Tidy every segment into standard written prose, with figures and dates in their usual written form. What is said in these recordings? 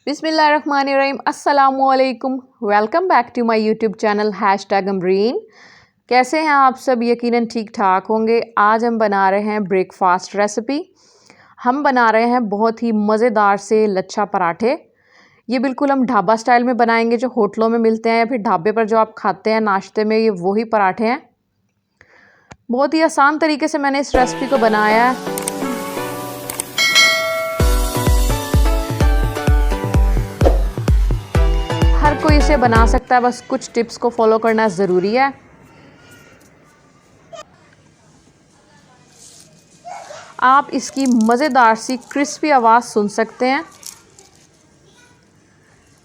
बिस्मिल्लाहिर्रहमानिर्रहीम अस्सलामुअलैकुम। Welcome back to my YouTube channel #Amreen. कैसे हैं आप सब? यकीनन ठीक ठाक होंगे। आज हम बना रहे हैं ब्रेकफास्ट रेसिपी। हम बना रहे हैं बहुत ही मज़ेदार से लच्छा पराठे। ये बिल्कुल हम ढाबा स्टाइल में बनाएंगे, जो होटलों में मिलते हैं या फिर ढाबे पर जो आप खाते हैं नाश्ते में, ये वही पराठे हैं। बहुत ही आसान तरीके से मैंने इस रेसिपी को बनाया है। हर कोई इसे बना सकता है, बस कुछ टिप्स को फॉलो करना ज़रूरी है। आप इसकी मज़ेदार सी क्रिस्पी आवाज़ सुन सकते हैं।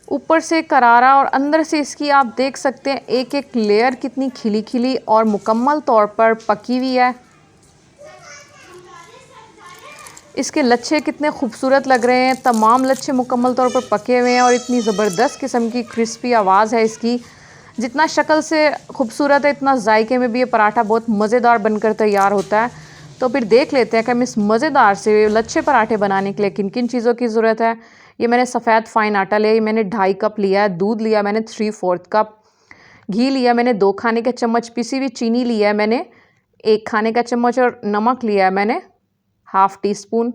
ऊपर से करारा और अंदर से इसकी आप देख सकते हैं एक एक लेयर कितनी खिली खिली और मुकम्मल तौर पर पकी हुई है। इसके लच्छे कितने खूबसूरत लग रहे हैं। तमाम लच्छे मुकम्मल तौर पर पके हुए हैं और इतनी ज़बरदस्त किस्म की क्रिस्पी आवाज़ है इसकी। जितना शक्ल से खूबसूरत है, इतना जायके में भी ये पराठा बहुत मज़ेदार बनकर तैयार होता है। तो फिर देख लेते हैं कि हम इस मज़ेदार से लच्छे पराठे बनाने के लिए किन किन चीज़ों की ज़रूरत है। ये मैंने सफ़ेद फ़ाइन आटा लिया, ये मैंने 2.5 कप लिया है। दूध लिया मैंने 3/4 कप। घी लिया मैंने 2 खाने के चम्मच। पिसी हुई चीनी लिया है मैंने 1 खाने का चम्मच। और नमक लिया है मैंने ½ टीस्पून।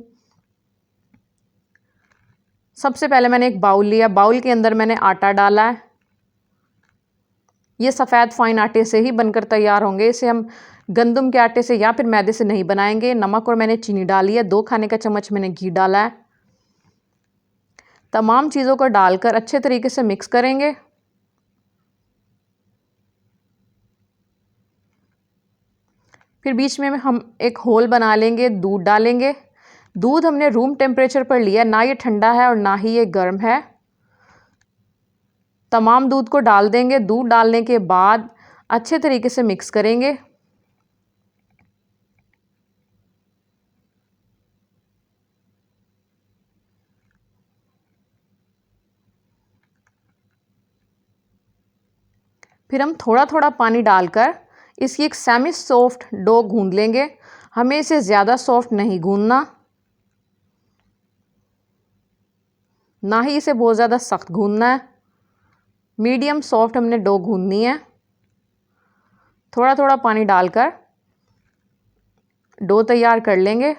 सबसे पहले मैंने एक बाउल लिया। बाउल के अंदर मैंने आटा डाला है। ये सफ़ेद फ़ाइन आटे से ही बनकर तैयार होंगे। इसे हम गंदम के आटे से या फिर मैदे से नहीं बनाएंगे। नमक और मैंने चीनी डाली है। 2 खाने का चम्मच मैंने घी डाला है। तमाम चीज़ों को डालकर अच्छे तरीके से मिक्स करेंगे। फिर बीच में हम एक होल बना लेंगे, दूध डालेंगे। दूध हमने रूम टेम्परेचर पर लिया, ना ये ठंडा है और ना ही ये गर्म है। तमाम दूध को डाल देंगे। दूध डालने के बाद अच्छे तरीके से मिक्स करेंगे। फिर हम थोड़ा थोड़ा पानी डालकर इसकी एक सेमी सॉफ्ट डो गूंद लेंगे। हमें इसे ज़्यादा सॉफ्ट नहीं गूंदना, ना ही इसे बहुत ज़्यादा सख्त गूंदना है। मीडियम सॉफ्ट हमने डो गूंदनी है। थोड़ा थोड़ा पानी डालकर डो तैयार कर लेंगे।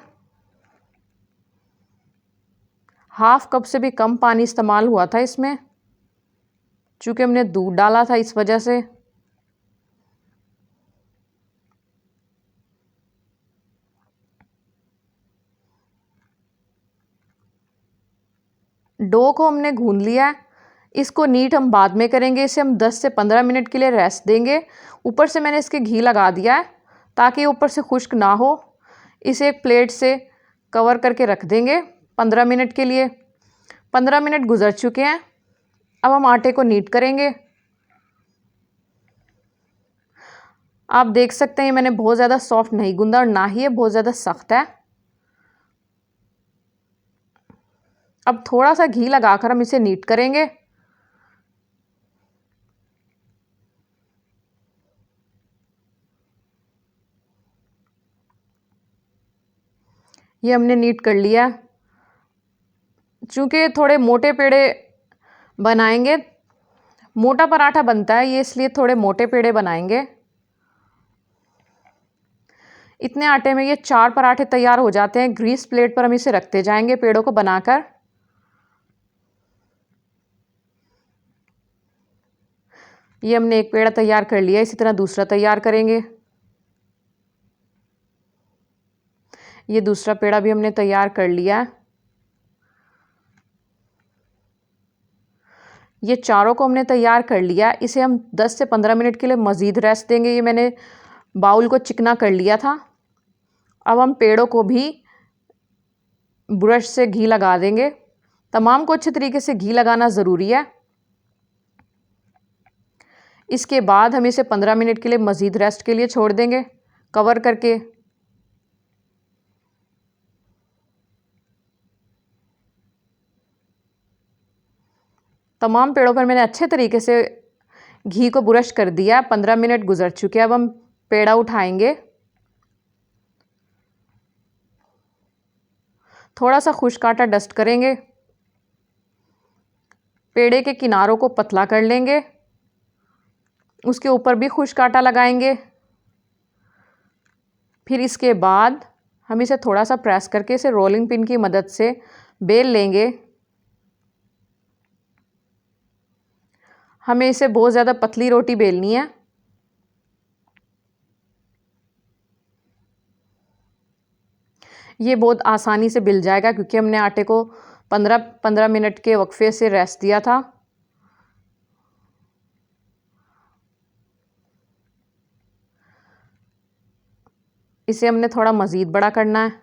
½ कप से भी कम पानी इस्तेमाल हुआ था इसमें, चूँकि हमने दूध डाला था इस वजह से। डो को हमने गूंद लिया है। इसको नीट हम बाद में करेंगे। इसे हम 10 से 15 मिनट के लिए रेस्ट देंगे। ऊपर से मैंने इसके घी लगा दिया है ताकि ऊपर से खुश्क ना हो। इसे एक प्लेट से कवर करके रख देंगे 15 मिनट के लिए। 15 मिनट गुजर चुके हैं। अब हम आटे को नीट करेंगे। आप देख सकते हैं मैंने बहुत ज़्यादा सॉफ्ट नहीं गूंदा और ना ही ये बहुत ज़्यादा सख्त है। अब थोड़ा सा घी लगाकर हम इसे नीट करेंगे। ये हमने नीट कर लिया। चूँकि थोड़े मोटे पेड़े बनाएंगे, मोटा पराठा बनता है ये, इसलिए थोड़े मोटे पेड़े बनाएंगे। इतने आटे में ये 4 पराठे तैयार हो जाते हैं। ग्रीस प्लेट पर हम इसे रखते जाएंगे पेड़ों को बनाकर। ये हमने एक पेड़ा तैयार कर लिया, इसी तरह दूसरा तैयार करेंगे। ये दूसरा पेड़ा भी हमने तैयार कर लिया है। ये चारों को हमने तैयार कर लिया। इसे हम 10 से 15 मिनट के लिए मज़ीद रेस्ट देंगे। ये मैंने बाउल को चिकना कर लिया था। अब हम पेड़ों को भी ब्रश से घी लगा देंगे। तमाम को अच्छे तरीके से घी लगाना ज़रूरी है। इसके बाद हम इसे 15 मिनट के लिए मज़ीद रेस्ट के लिए छोड़ देंगे कवर करके। तमाम पेड़ों पर मैंने अच्छे तरीके से घी को ब्रश कर दिया। 15 मिनट गुजर चुके हैं। अब हम पेड़ा उठाएंगे। थोड़ा सा खुश्क आटा डस्ट करेंगे। पेड़े के किनारों को पतला कर लेंगे, उसके ऊपर भी खुश्क आटा लगाएंगे। फिर इसके बाद हम इसे थोड़ा सा प्रेस करके इसे रोलिंग पिन की मदद से बेल लेंगे। हमें इसे बहुत ज़्यादा पतली रोटी बेलनी है। ये बहुत आसानी से बिल जाएगा क्योंकि हमने आटे को 15 मिनट के वक्फे से रेस्ट दिया था। इसे हमने थोड़ा मज़ीद बड़ा करना है।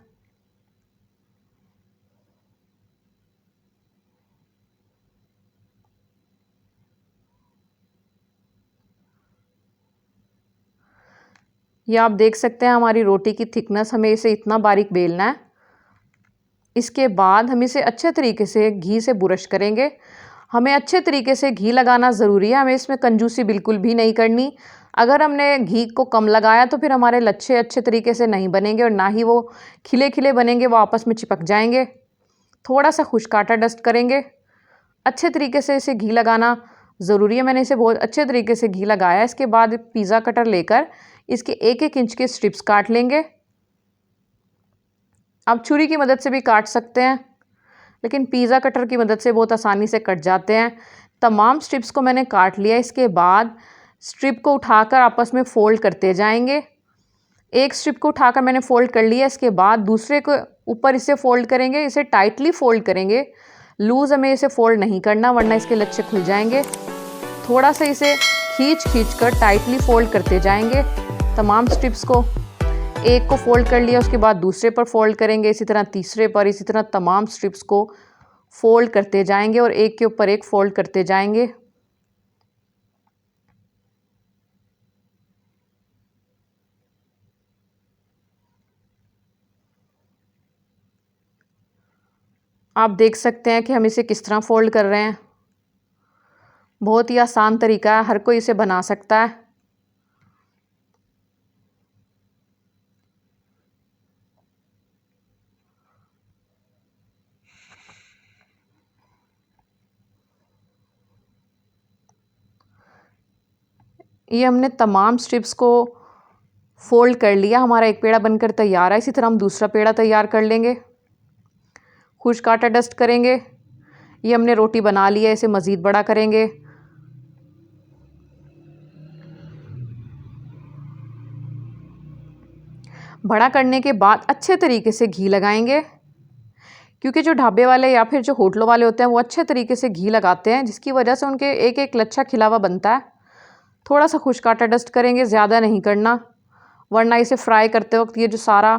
ये आप देख सकते हैं हमारी रोटी की थिकनेस, हमें इसे इतना बारीक बेलना है। इसके बाद हम इसे अच्छे तरीके से घी से बुरश करेंगे। हमें अच्छे तरीके से घी लगाना ज़रूरी है, हमें इसमें कंजूसी बिल्कुल भी नहीं करनी। अगर हमने घी को कम लगाया तो फिर हमारे लच्छे अच्छे तरीके से नहीं बनेंगे और ना ही वो खिले खिले बनेंगे, वो आपस में चिपक जाएंगे। थोड़ा सा खुश्क आटा डस्ट करेंगे। अच्छे तरीके से इसे घी लगाना ज़रूरी है। मैंने इसे बहुत अच्छे तरीके से घी लगाया। इसके बाद पिज़्ज़ा कटर लेकर इसके 1-1 इंच के स्ट्रिप्स काट लेंगे। आप छुरी की मदद से भी काट सकते हैं, लेकिन पिज़्ज़ा कटर की मदद से बहुत आसानी से कट जाते हैं। तमाम स्ट्रिप्स को मैंने काट लिया। इसके बाद स्ट्रिप को उठाकर आपस में फ़ोल्ड करते जाएंगे। एक स्ट्रिप को उठाकर मैंने फ़ोल्ड कर लिया। इसके बाद दूसरे को ऊपर इसे फ़ोल्ड करेंगे। इसे टाइटली फ़ोल्ड करेंगे, लूज़ हमें इसे फ़ोल्ड नहीं करना वरना इसके लच्छे खुल जाएंगे। थोड़ा सा इसे खींच कर टाइटली फ़ोल्ड करते जाएंगे तमाम स्ट्रिप्स को। एक को फ़ोल्ड कर लिया, उसके बाद दूसरे पर फ़ोल्ड करेंगे, इसी तरह तीसरे पर, इसी तरह तमाम स्ट्रिप्स को फ़ोल्ड करते जाएंगे और एक के ऊपर एक फ़ोल्ड करते जाएंगे। आप देख सकते हैं कि हम इसे किस तरह फ़ोल्ड कर रहे हैं। बहुत ही आसान तरीका है, हर कोई इसे बना सकता है। ये हमने तमाम स्ट्रिप्स को फ़ोल्ड कर लिया। हमारा एक पेड़ा बनकर तैयार है। इसी तरह हम दूसरा पेड़ा तैयार कर लेंगे। खुश्क आटा डस्ट करेंगे। ये हमने रोटी बना ली है, इसे मज़ीद बड़ा करेंगे। बड़ा करने के बाद अच्छे तरीके से घी लगाएंगे, क्योंकि जो ढाबे वाले या फिर जो होटलों वाले होते हैं वो अच्छे तरीके से घी लगाते हैं, जिसकी वजह से उनके एक एक लच्छा खिला हुआ बनता है। थोड़ा सा खुश्क आटा डस्ट करेंगे, ज़्यादा नहीं करना वरना इसे फ्राई करते वक्त ये जो सारा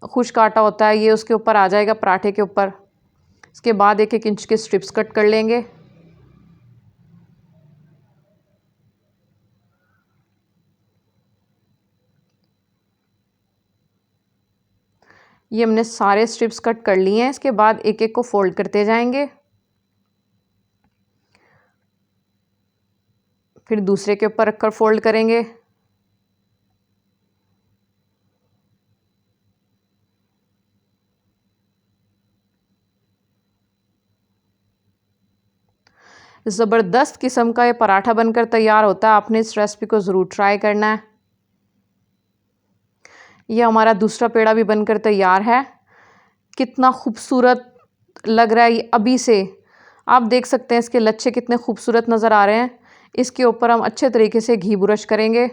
खुश्क आटा होता है ये उसके ऊपर आ जाएगा, पराठे के ऊपर। इसके बाद 1-1 इंच के स्ट्रिप्स कट कर लेंगे। ये हमने सारे स्ट्रिप्स कट कर लिए हैं। इसके बाद एक एक को फोल्ड करते जाएंगे, फिर दूसरे के ऊपर रखकर फोल्ड करेंगे। ज़बरदस्त किस्म का ये पराठा बनकर तैयार होता है। आपने इस रेसिपी को ज़रूर ट्राई करना है। ये हमारा दूसरा पेड़ा भी बनकर तैयार है। कितना खूबसूरत लग रहा है ये अभी से। आप देख सकते हैं इसके लच्छे कितने खूबसूरत नज़र आ रहे हैं। इसके ऊपर हम अच्छे तरीके से घी बुरश करेंगे।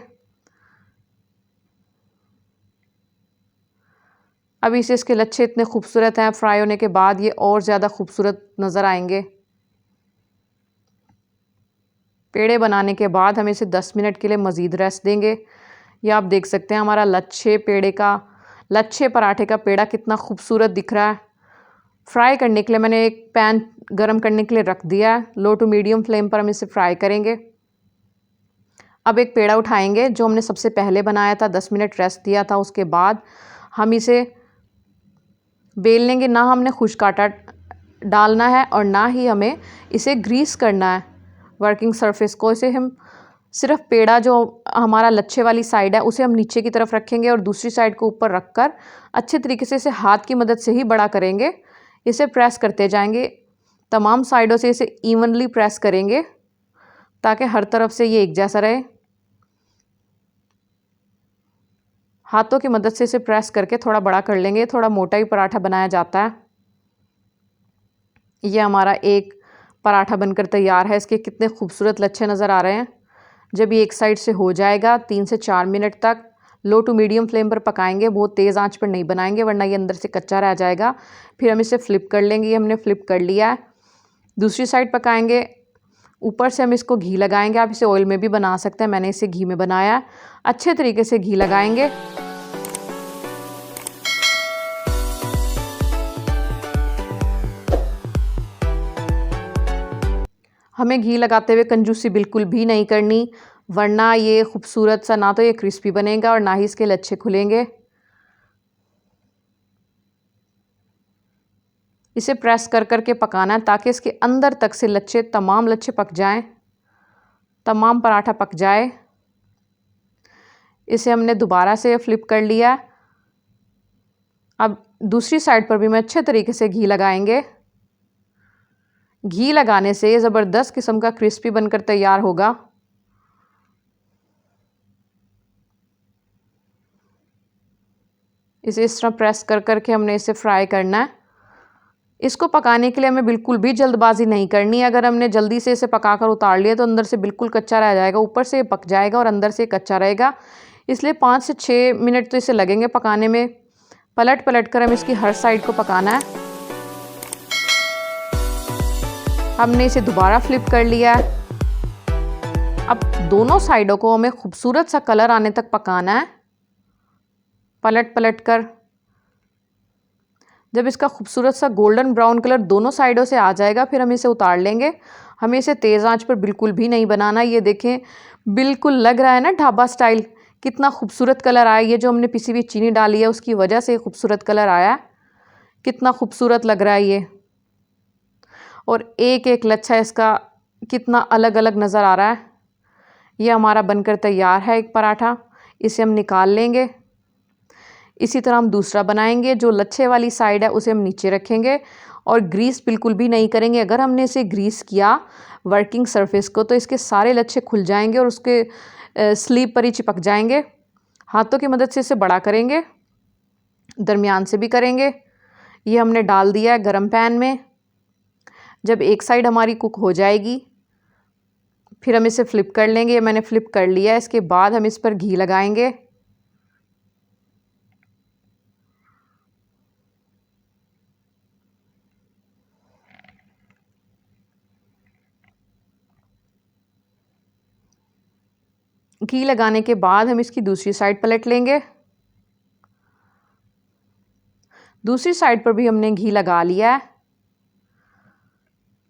अभी से इसके लच्छे इतने खूबसूरत हैं, फ्राई होने के बाद ये और ज़्यादा खूबसूरत नज़र आएंगे। पेड़े बनाने के बाद हम इसे 10 मिनट के लिए मज़ीद रेस्ट देंगे। ये आप देख सकते हैं हमारा लच्छे पराठे का पेड़ा कितना खूबसूरत दिख रहा है। फ्राई करने के लिए मैंने एक पैन गरम करने के लिए रख दिया है। लो टू मीडियम फ्लेम पर हम इसे फ्राई करेंगे। अब एक पेड़ा उठाएंगे जो हमने सबसे पहले बनाया था, 10 मिनट रेस्ट दिया था। उसके बाद हम इसे बेल लेंगे। ना हमने खुश्क आटा डालना है और ना ही हमें इसे ग्रीस करना है वर्किंग सरफेस को। इसे हम सिर्फ पेड़ा जो हमारा लच्छे वाली साइड है उसे हम नीचे की तरफ रखेंगे और दूसरी साइड को ऊपर रखकर अच्छे तरीके से इसे हाथ की मदद से ही बड़ा करेंगे। इसे प्रेस करते जाएंगे। तमाम साइडों से इसे इवनली प्रेस करेंगे ताकि हर तरफ से ये एक जैसा रहे। हाथों की मदद से इसे प्रेस करके थोड़ा बड़ा कर लेंगे, थोड़ा मोटा ही पराठा बनाया जाता है। ये हमारा एक पराठा बनकर तैयार है। इसके कितने खूबसूरत लच्छे नज़र आ रहे हैं। जब ये एक साइड से हो जाएगा 3 से 4 मिनट तक लो टू मीडियम फ्लेम पर पकाएंगे, बहुत तेज़ आंच पर नहीं बनाएंगे वरना ये अंदर से कच्चा रह जाएगा। फिर हम इसे फ्लिप कर लेंगे। ये हमने फ्लिप कर लिया है। दूसरी साइड पकाएंगे। ऊपर से हम इसको घी लगाएंगे। आप इसे ऑयल में भी बना सकते हैं, मैंने इसे घी में बनाया है। अच्छे तरीके से घी लगाएंगे। हमें घी लगाते हुए कंजूसी बिल्कुल भी नहीं करनी, वरना ये खूबसूरत सा ना तो ये क्रिस्पी बनेगा और ना ही इसके लच्छे खुलेंगे। इसे प्रेस कर कर के पकाना है ताकि इसके अंदर तक से लच्छे, तमाम लच्छे पक जाएं, तमाम पराठा पक जाए। इसे हमने दोबारा से फ्लिप कर लिया। अब दूसरी साइड पर भी मैं अच्छे तरीके से घी लगाएंगे। घी लगाने से ज़बरदस्त किस्म का क्रिस्पी बनकर तैयार होगा। इसे इस तरह प्रेस कर कर के हमने इसे फ्राई करना है। इसको पकाने के लिए हमें बिल्कुल भी जल्दबाजी नहीं करनी। अगर हमने जल्दी से इसे पकाकर उतार लिया तो अंदर से बिल्कुल कच्चा रह जाएगा, ऊपर से पक जाएगा और अंदर से कच्चा रहेगा। इसलिए 5 से 6 मिनट तो इसे लगेंगे पकाने में। पलट पलट कर हम इसकी हर साइड को पकाना है। हमने इसे दोबारा फ्लिप कर लिया है। अब दोनों साइडों को हमें खूबसूरत सा कलर आने तक पकाना है, पलट पलट कर। जब इसका खूबसूरत सा गोल्डन ब्राउन कलर दोनों साइडों से आ जाएगा फिर हम इसे उतार लेंगे। हमें इसे तेज़ आंच पर बिल्कुल भी नहीं बनाना। ये देखें, बिल्कुल लग रहा है ना ढाबा स्टाइल। कितना खूबसूरत कलर आया। ये जो हमने पिसी हुई चीनी डाली है उसकी वजह से खूबसूरत कलर आया। कितना खूबसूरत लग रहा है ये। और एक एक लच्छा इसका कितना अलग अलग नज़र आ रहा है। ये हमारा बनकर तैयार है एक पराठा। इसे हम निकाल लेंगे। इसी तरह हम दूसरा बनाएंगे। जो लच्छे वाली साइड है उसे हम नीचे रखेंगे और ग्रीस बिल्कुल भी नहीं करेंगे। अगर हमने इसे ग्रीस किया वर्किंग सरफेस को तो इसके सारे लच्छे खुल जाएंगे और उसके स्लीव पर ही चिपक जाएंगे। हाथों की मदद से इसे बड़ा करेंगे, दरमियान से भी करेंगे। ये हमने डाल दिया है गरम पैन में। जब एक साइड हमारी कुक हो जाएगी फिर हम इसे फ्लिप कर लेंगे। ये मैंने फ्लिप कर लिया है। इसके बाद हम इस पर घी लगाएंगे। घी लगाने के बाद हम इसकी दूसरी साइड पलट लेंगे। दूसरी साइड पर भी हमने घी लगा लिया है।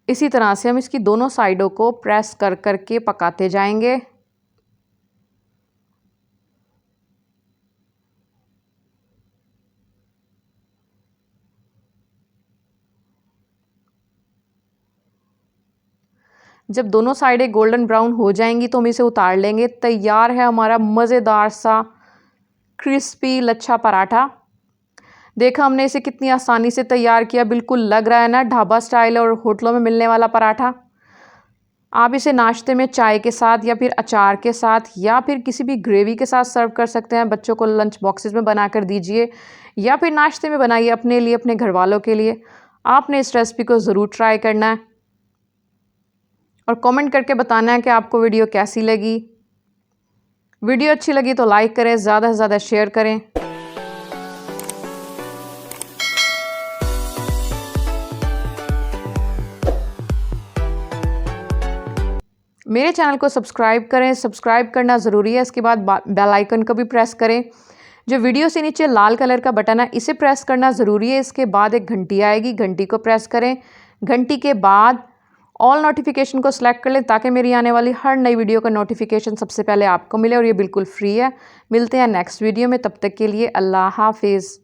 इसी तरह से हम इसकी दोनों साइडों को प्रेस कर कर के पकाते जाएंगे। जब दोनों साइडें गोल्डन ब्राउन हो जाएंगी तो हम इसे उतार लेंगे। तैयार है हमारा मज़ेदार सा क्रिस्पी लच्छा पराठा। देखा हमने इसे कितनी आसानी से तैयार किया। बिल्कुल लग रहा है ना ढाबा स्टाइल और होटलों में मिलने वाला पराठा। आप इसे नाश्ते में चाय के साथ या फिर अचार के साथ या फिर किसी भी ग्रेवी के साथ सर्व कर सकते हैं। बच्चों को लंच बॉक्सेस में बना कर दीजिए या फिर नाश्ते में बनाइए अपने लिए, अपने घर वालों के लिए। आपने इस रेसिपी को ज़रूर ट्राई करना है और कमेंट करके बताना है कि आपको वीडियो कैसी लगी। वीडियो अच्छी लगी तो लाइक करें, ज़्यादा से ज़्यादा शेयर करें। मेरे चैनल को सब्सक्राइब करें। सब्सक्राइब करना ज़रूरी है। इसके बाद बेल आइकन को भी प्रेस करें। जो वीडियो से नीचे लाल कलर का बटन है इसे प्रेस करना ज़रूरी है। इसके बाद एक घंटी आएगी, घंटी को प्रेस करें। घंटी के बाद ऑल नोटिफिकेशन को सिलेक्ट कर लें ताकि मेरी आने वाली हर नई वीडियो का नोटिफिकेशन सबसे पहले आपको मिले और ये बिल्कुल फ्री है। मिलते हैं नेक्स्ट वीडियो में, तब तक के लिए अल्लाह हाफिज़।